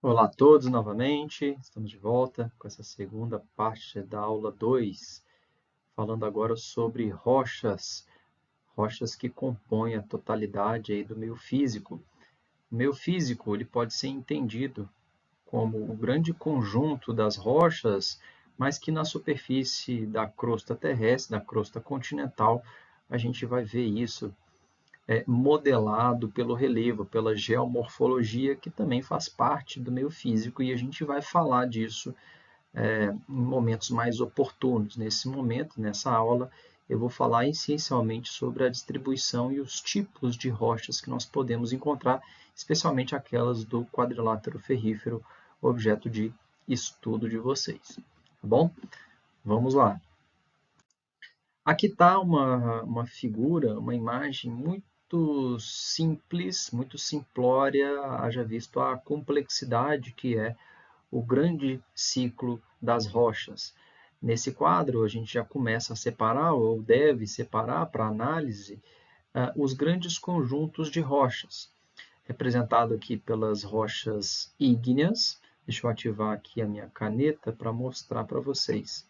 Olá a todos novamente, estamos de volta com essa segunda parte da aula 2, falando agora sobre rochas, rochas que compõem a totalidade aí do meio físico. O meio físico ele pode ser entendido como o grande conjunto das rochas, mas que na superfície da crosta terrestre, da crosta continental, a gente vai ver isso modelado pelo relevo, pela geomorfologia, que também faz parte do meio físico, e a gente vai falar disso em momentos mais oportunos. Nesse momento, nessa aula, eu vou falar essencialmente sobre a distribuição e os tipos de rochas que nós podemos encontrar, especialmente aquelas do quadrilátero ferrífero, objeto de estudo de vocês. Tá bom? Vamos lá. Aqui está uma figura, uma imagem muito simples, muito simplória, haja visto a complexidade que é o grande ciclo das rochas. Nesse quadro, a gente já começa a separar, ou deve separar para análise, os grandes conjuntos de rochas, representado aqui pelas rochas ígneas. Deixa eu ativar aqui a minha caneta para mostrar para vocês,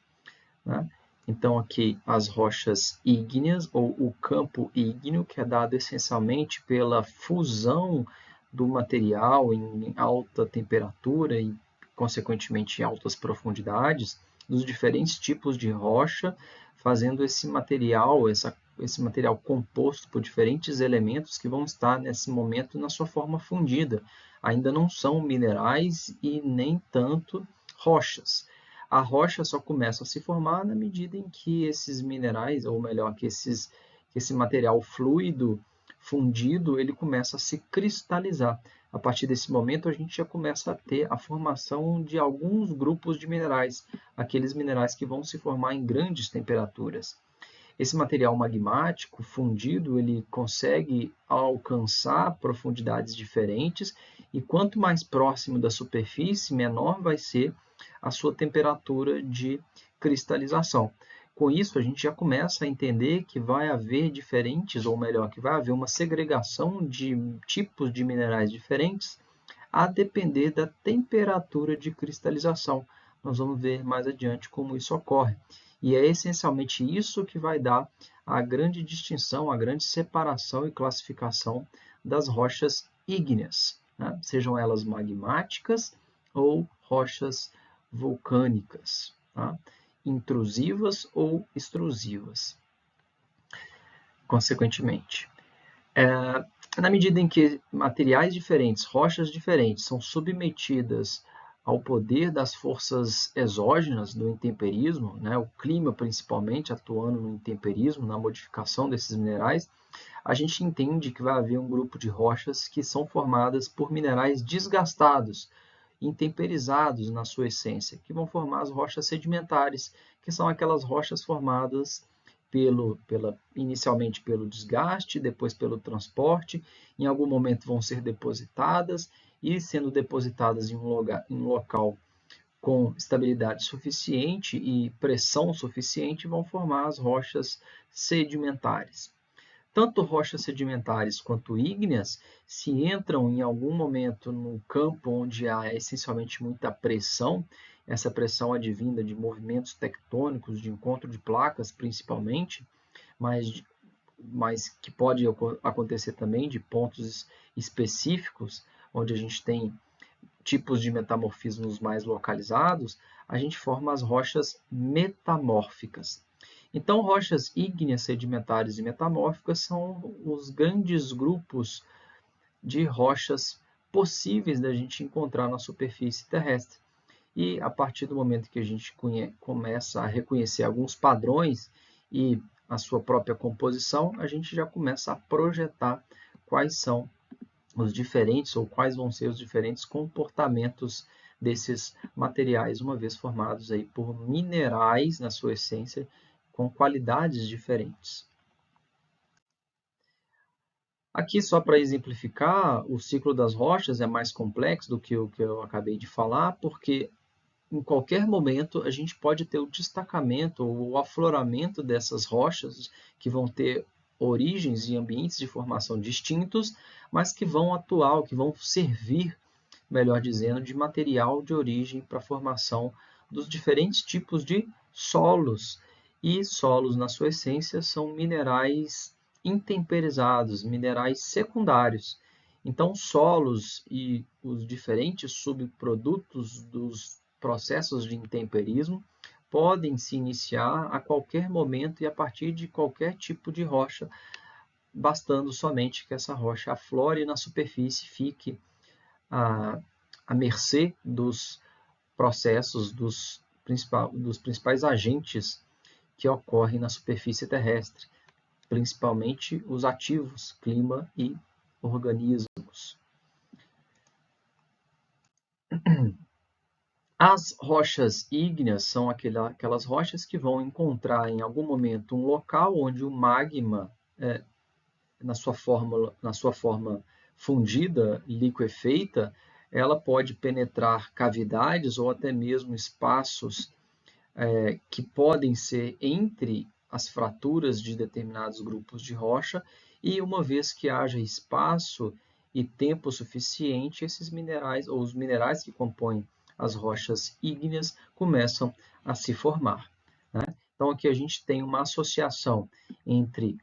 né? Então, aqui as rochas ígneas, ou o campo ígneo, que é dado essencialmente pela fusão do material em alta temperatura e, consequentemente, em altas profundidades, dos diferentes tipos de rocha, fazendo esse material composto por diferentes elementos que vão estar, nesse momento, na sua forma fundida. Ainda não são minerais e nem tanto rochas. A rocha só começa a se formar na medida em que esses minerais, ou melhor, que esse material fluido fundido, ele começa a se cristalizar. A partir desse momento, a gente já começa a ter a formação de alguns grupos de minerais, aqueles minerais que vão se formar em grandes temperaturas. Esse material magmático fundido, ele consegue alcançar profundidades diferentes e quanto mais próximo da superfície, menor vai ser a sua temperatura de cristalização. Com isso, a gente já começa a entender que vai haver diferentes, ou melhor, que vai haver uma segregação de tipos de minerais diferentes a depender da temperatura de cristalização. Nós vamos ver mais adiante como isso ocorre. E é essencialmente isso que vai dar a grande distinção, a grande separação e classificação das rochas ígneas, né? Sejam elas magmáticas ou rochas vulcânicas, tá? Intrusivas ou extrusivas, consequentemente. Na medida em que materiais diferentes, rochas diferentes, são submetidas ao poder das forças exógenas do intemperismo, né, o clima principalmente atuando no intemperismo, na modificação desses minerais, a gente entende que vai haver um grupo de rochas que são formadas por minerais desgastados, intemperizados na sua essência, que vão formar as rochas sedimentares, que são aquelas rochas formadas inicialmente pelo desgaste, depois pelo transporte, em algum momento vão ser depositadas e, sendo depositadas em um local com estabilidade suficiente e pressão suficiente, vão formar as rochas sedimentares. Tanto rochas sedimentares quanto ígneas, se entram em algum momento no campo onde há essencialmente muita pressão, essa pressão advinda de movimentos tectônicos, de encontro de placas principalmente, mas que pode acontecer também de pontos específicos, onde a gente tem tipos de metamorfismos mais localizados, a gente forma as rochas metamórficas. Então, rochas ígneas, sedimentares e metamórficas são os grandes grupos de rochas possíveis da gente encontrar na superfície terrestre. E a partir do momento que a gente começa a reconhecer alguns padrões e a sua própria composição, a gente já começa a projetar quais são os diferentes ou quais vão ser os diferentes comportamentos desses materiais, uma vez formados aí por minerais na sua essência com qualidades diferentes. Aqui, só para exemplificar, o ciclo das rochas é mais complexo do que o que eu acabei de falar, porque em qualquer momento a gente pode ter o destacamento ou o afloramento dessas rochas que vão ter origens e ambientes de formação distintos, mas que vão atuar, que vão servir melhor dizendo, de material de origem para a formação dos diferentes tipos de solos. E solos, na sua essência, são minerais intemperizados, minerais secundários. Então, solos e os diferentes subprodutos dos processos de intemperismo podem se iniciar a qualquer momento e a partir de qualquer tipo de rocha, bastando somente que essa rocha aflore na superfície, fique à mercê dos processos dos principais agentes que ocorrem na superfície terrestre, principalmente os ativos, clima e organismos. As rochas ígneas são aquelas rochas que vão encontrar em algum momento um local onde o magma, na sua forma fundida, liquefeita, ela pode penetrar cavidades ou até mesmo espaços que podem ser entre as fraturas de determinados grupos de rocha, e uma vez que haja espaço e tempo suficiente, esses minerais, ou os minerais que compõem as rochas ígneas, começam a se formar, né? Então, aqui a gente tem uma associação entre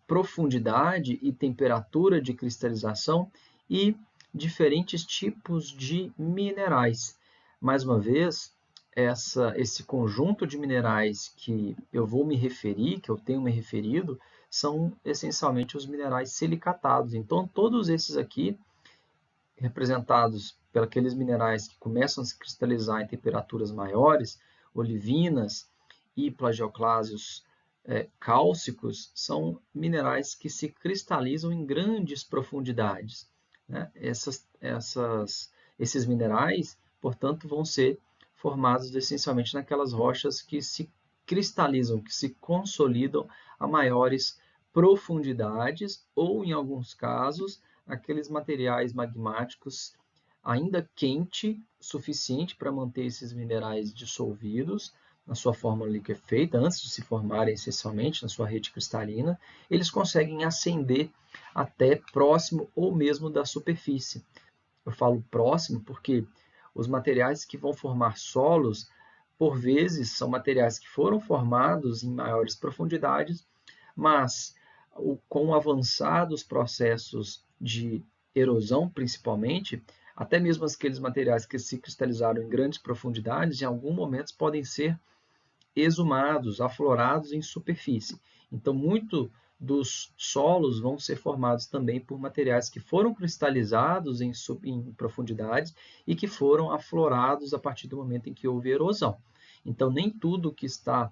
profundidade e temperatura de cristalização e diferentes tipos de minerais. Mais uma vez, esse conjunto de minerais que eu vou me referir, que eu tenho me referido, são essencialmente os minerais silicatados. Então, todos esses aqui, representados pelos minerais que começam a se cristalizar em temperaturas maiores, olivinas e plagioclásios cálcicos, são minerais que se cristalizam em grandes profundidades, né? Esses minerais, portanto, vão ser formados essencialmente naquelas rochas que se cristalizam, que se consolidam a maiores profundidades, ou, em alguns casos, aqueles materiais magmáticos ainda quente, suficiente para manter esses minerais dissolvidos na sua forma liquefeita, antes de se formarem essencialmente na sua rede cristalina, eles conseguem ascender até próximo ou mesmo da superfície. Eu falo próximo porque os materiais que vão formar solos, por vezes, são materiais que foram formados em maiores profundidades, mas com avançados processos de erosão, principalmente, até mesmo aqueles materiais que se cristalizaram em grandes profundidades, em algum momento podem ser exumados, aflorados em superfície. Então, muito dos solos vão ser formados também por materiais que foram cristalizados em profundidades e que foram aflorados a partir do momento em que houve erosão. Então, nem tudo que está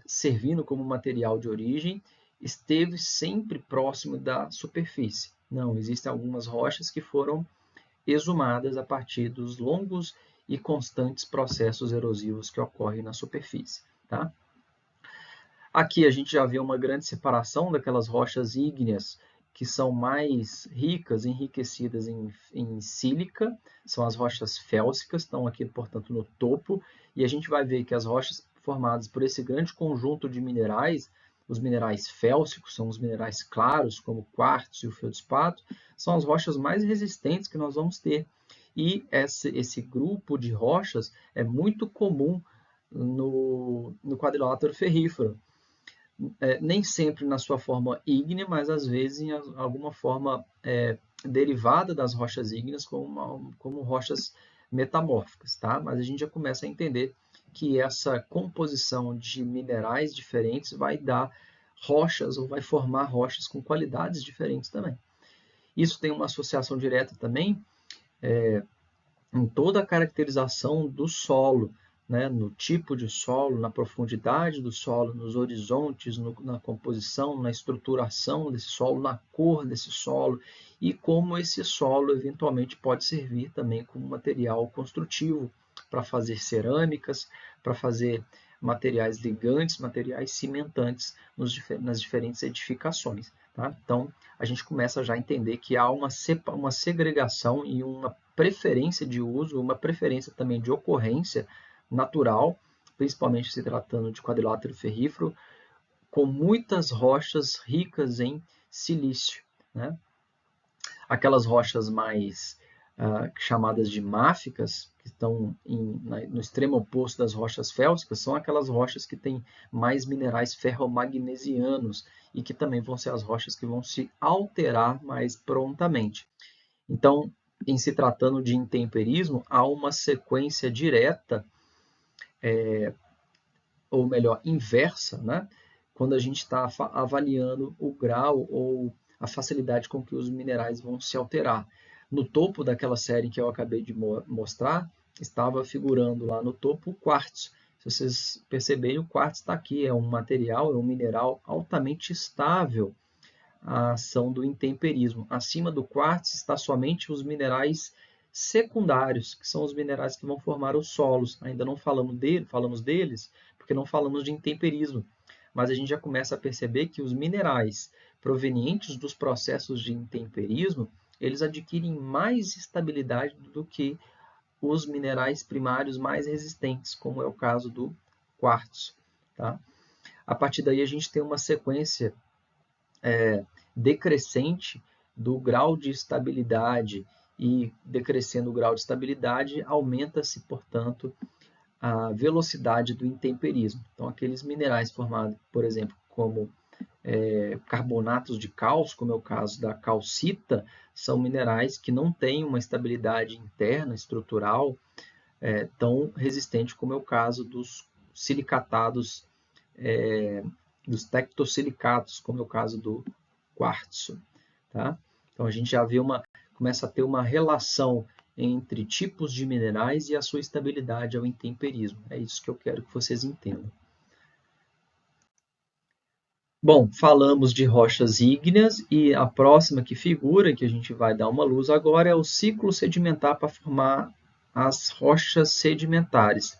servindo como material de origem esteve sempre próximo da superfície. Não, existem algumas rochas que foram exumadas a partir dos longos e constantes processos erosivos que ocorrem na superfície, tá? Aqui a gente já vê uma grande separação daquelas rochas ígneas que são mais ricas, enriquecidas em sílica, são as rochas félsicas, estão aqui, portanto, no topo, e a gente vai ver que as rochas formadas por esse grande conjunto de minerais, os minerais félsicos, são os minerais claros, como o quartzo e o feldspato, são as rochas mais resistentes que nós vamos ter. E esse grupo de rochas é muito comum no quadrilátero ferrífero. Nem sempre na sua forma ígnea, mas às vezes em alguma forma derivada das rochas ígneas, como rochas metamórficas, tá? Mas a gente já começa a entender que essa composição de minerais diferentes vai dar rochas, ou vai formar rochas com qualidades diferentes também. Isso tem uma associação direta também em toda a caracterização do solo, né? No tipo de solo, na profundidade do solo, nos horizontes, na composição, na estruturação desse solo, na cor desse solo, e como esse solo eventualmente pode servir também como material construtivo para fazer cerâmicas, para fazer materiais ligantes, materiais cimentantes nas diferentes edificações, tá? Então, a gente começa já a entender que há uma segregação e uma preferência de uso, uma preferência também de ocorrência natural, principalmente se tratando de quadrilátero ferrífero, com muitas rochas ricas em silício, né? Aquelas rochas mais chamadas de máficas, que estão no extremo oposto das rochas félsicas, são aquelas rochas que têm mais minerais ferromagnesianos e que também vão ser as rochas que vão se alterar mais prontamente. Então, em se tratando de intemperismo, há uma sequência direta, ou melhor, inversa, né? Quando a gente está avaliando o grau ou a facilidade com que os minerais vão se alterar. No topo daquela série que eu acabei de mostrar, estava figurando lá no topo o quartzo. Se vocês perceberem, o quartzo está aqui, é um material, é um mineral altamente estável à ação do intemperismo. Acima do quartzo está somente os minerais secundários, que são os minerais que vão formar os solos. Ainda não falamos deles, porque não falamos de intemperismo. Mas a gente já começa a perceber que os minerais provenientes dos processos de intemperismo, eles adquirem mais estabilidade do que os minerais primários mais resistentes, como é o caso do quartzo. Tá? A partir daí a gente tem uma sequência decrescente do grau de estabilidade, e decrescendo o grau de estabilidade, aumenta-se, portanto, a velocidade do intemperismo. Então, aqueles minerais formados, por exemplo, como carbonatos de cálcio, como é o caso da calcita, são minerais que não têm uma estabilidade interna, estrutural, tão resistente como é o caso dos silicatados, dos tectosilicatos, como é o caso do quartzo. Tá? Então, a gente já vê começa a ter uma relação entre tipos de minerais e a sua estabilidade ao intemperismo. É isso que eu quero que vocês entendam. Bom, falamos de rochas ígneas e a próxima que figura, que a gente vai dar uma luz agora, é o ciclo sedimentar para formar as rochas sedimentares.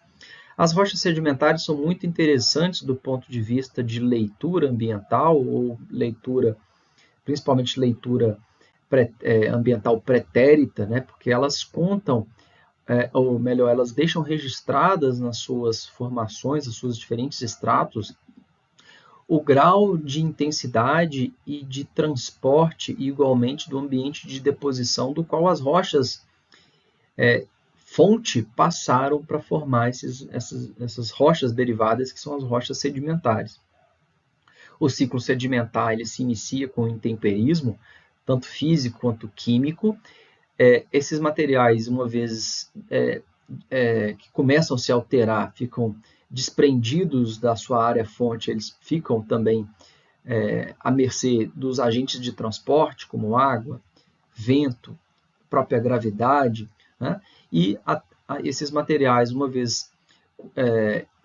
As rochas sedimentares são muito interessantes do ponto de vista de leitura ambiental, ou leitura, principalmente leitura ambiental pretérita, né? Porque elas contam, ou melhor, elas deixam registradas nas suas formações, nos seus diferentes estratos, o grau de intensidade e de transporte, igualmente, do ambiente de deposição do qual as rochas fonte passaram para formar essas rochas derivadas, que são as rochas sedimentares. O ciclo sedimentar ele se inicia com o intemperismo, tanto físico quanto químico. Esses materiais, uma vez que começam a se alterar, ficam desprendidos da sua área fonte, eles ficam também à mercê dos agentes de transporte, como água, vento, própria gravidade, né? E esses materiais, uma vez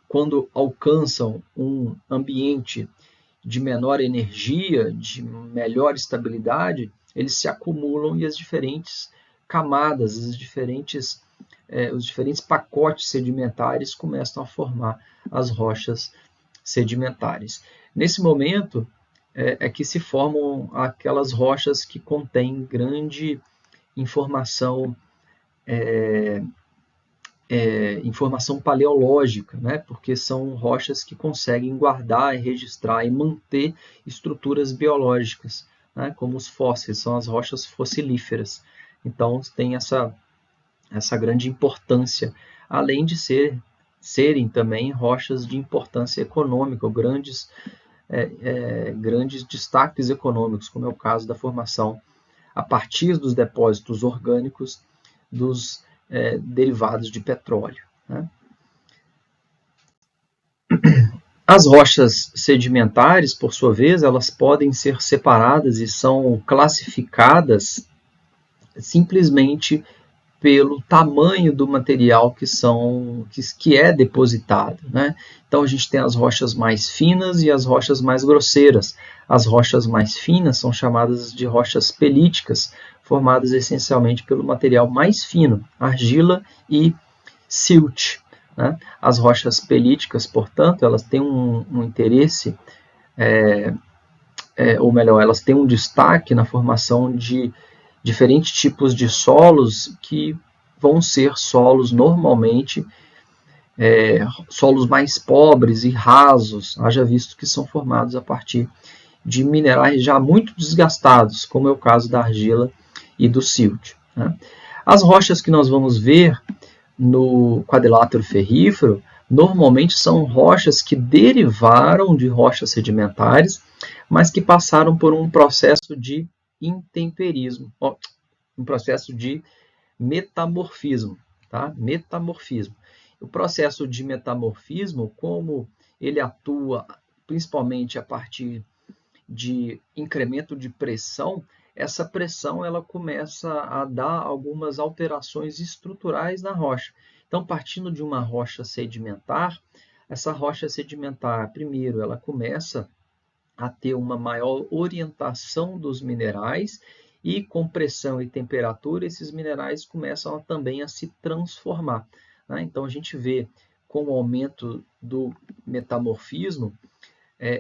quando alcançam um ambiente de menor energia, de melhor estabilidade, eles se acumulam e as diferentes camadas, os diferentes pacotes sedimentares começam a formar as rochas sedimentares. Nesse momento que se formam aquelas rochas que contêm grande informação informação paleológica, né? Porque são rochas que conseguem guardar, registrar e manter estruturas biológicas, né? Como os fósseis, são as rochas fossilíferas. Então, tem essa grande importância, além de serem também rochas de importância econômica, ou grandes destaques econômicos, como é o caso da formação, a partir dos depósitos orgânicos, dos derivados de petróleo. Né? As rochas sedimentares, por sua vez, elas podem ser separadas e são classificadas simplesmente pelo tamanho do material que é depositado. Né? Então, a gente tem as rochas mais finas e as rochas mais grosseiras. As rochas mais finas são chamadas de rochas pelíticas, formadas essencialmente pelo material mais fino, argila e silt. Né? As rochas pelíticas, portanto, elas têm um interesse, ou melhor, elas têm um destaque na formação de diferentes tipos de solos que vão ser solos normalmente solos mais pobres e rasos, haja visto que são formados a partir de minerais já muito desgastados, como é o caso da argila e do silt. Né? As rochas que nós vamos ver no quadrilátero ferrífero, normalmente são rochas que derivaram de rochas sedimentares, mas que passaram por um processo de intemperismo, um processo de metamorfismo, tá? Metamorfismo. O processo de metamorfismo, como ele atua principalmente a partir de incremento de pressão, essa pressão ela começa a dar algumas alterações estruturais na rocha. Então, partindo de uma rocha sedimentar, essa rocha sedimentar, primeiro, ela começa a ter uma maior orientação dos minerais e com pressão e temperatura esses minerais começam também a se transformar, né? Então, a gente vê com o aumento do metamorfismo,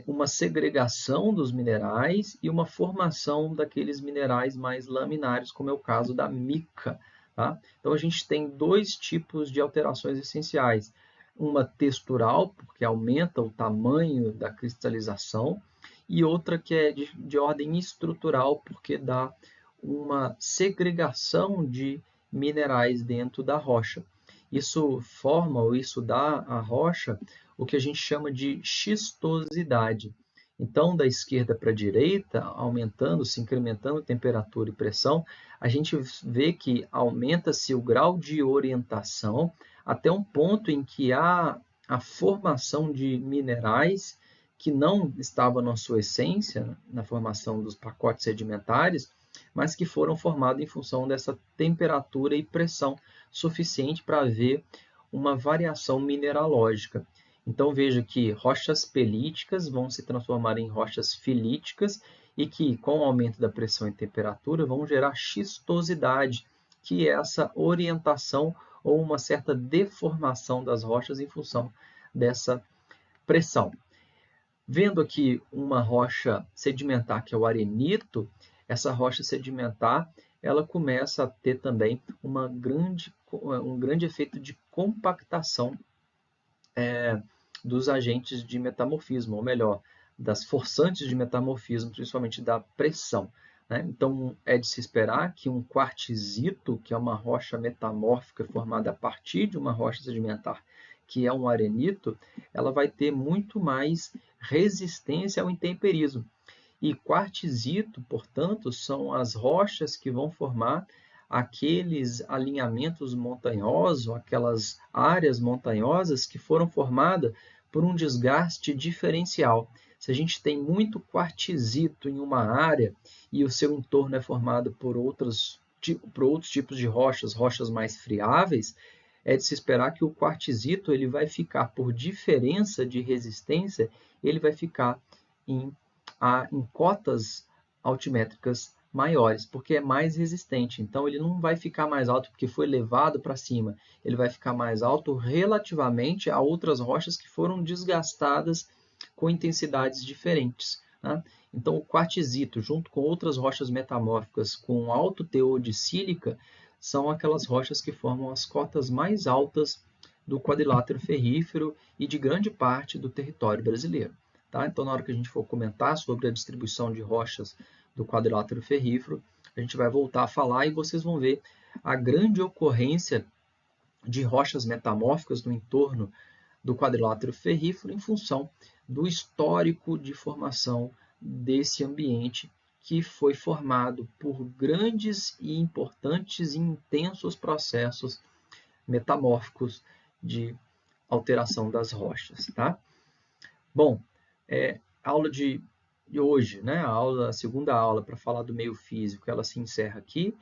uma segregação dos minerais e uma formação daqueles minerais mais laminares, como é o caso da mica. Tá? Então, a gente tem dois tipos de alterações essenciais. Uma textural, porque aumenta o tamanho da cristalização, e outra que é de ordem estrutural, porque dá uma segregação de minerais dentro da rocha. Isso forma, ou isso dá à rocha o que a gente chama de xistosidade. Então, da esquerda para a direita, aumentando, se incrementando temperatura e pressão, a gente vê que aumenta-se o grau de orientação até um ponto em que há a formação de minerais que não estavam na sua essência, na formação dos pacotes sedimentares, mas que foram formados em função dessa temperatura e pressão suficiente para haver uma variação mineralógica. Então veja que rochas pelíticas vão se transformar em rochas filíticas e que, com o aumento da pressão e temperatura, vão gerar xistosidade, que é essa orientação ou uma certa deformação das rochas em função dessa pressão. Vendo aqui uma rocha sedimentar, que é o arenito, essa rocha sedimentar ela começa a ter também um grande efeito de compactação dos agentes de metamorfismo, ou melhor, das forçantes de metamorfismo, principalmente da pressão. Né? Então, é de se esperar que um quartzito, que é uma rocha metamórfica formada a partir de uma rocha sedimentar, que é um arenito, ela vai ter muito mais resistência ao intemperismo. E quartzito, portanto, são as rochas que vão formar aqueles alinhamentos montanhosos, aquelas áreas montanhosas que foram formadas por um desgaste diferencial. Se a gente tem muito quartzito em uma área e o seu entorno é formado por outros tipos de rochas, rochas mais friáveis, é de se esperar que o quartzito ele vai ficar, por diferença de resistência, ele vai ficar em cotas altimétricas maiores, porque é mais resistente. Então, ele não vai ficar mais alto porque foi levado para cima. Ele vai ficar mais alto relativamente a outras rochas que foram desgastadas com intensidades diferentes. Né? Então, o quartzito, junto com outras rochas metamórficas com alto teor de sílica, são aquelas rochas que formam as cotas mais altas do quadrilátero ferrífero e de grande parte do território brasileiro. Tá? Então, na hora que a gente for comentar sobre a distribuição de rochas do quadrilátero ferrífero, a gente vai voltar a falar e vocês vão ver a grande ocorrência de rochas metamórficas no entorno do quadrilátero ferrífero em função do histórico de formação desse ambiente que foi formado por grandes e importantes e intensos processos metamórficos de alteração das rochas. Tá? Bom, a aula de hoje, né, a segunda aula para falar do meio físico, ela se encerra aqui.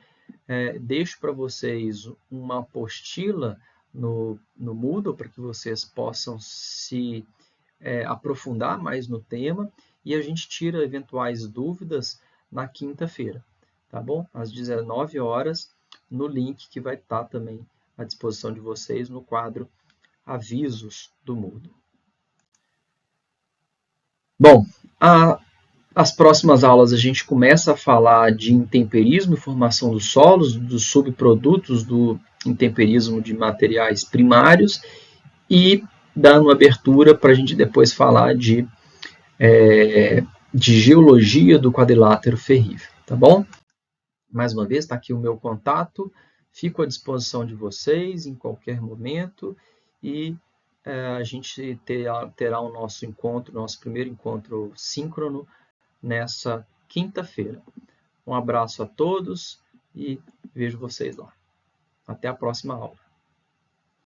Deixo para vocês uma apostila no Moodle para que vocês possam se aprofundar mais no tema e a gente tira eventuais dúvidas na quinta-feira, tá bom? Às 19 horas, no link que vai estar também à disposição de vocês no quadro Avisos do Moodle. Bom, as próximas aulas a gente começa a falar de intemperismo e formação dos solos, dos subprodutos do intemperismo de materiais primários e dando abertura para a gente depois falar de geologia do quadrilátero ferrífero, tá bom? Mais uma vez, está aqui o meu contato, Fico à disposição de vocês em qualquer momento e a gente terá o nosso encontro, nosso primeiro encontro síncrono nessa quinta-feira. Um abraço a todos e vejo vocês lá. Até a próxima aula.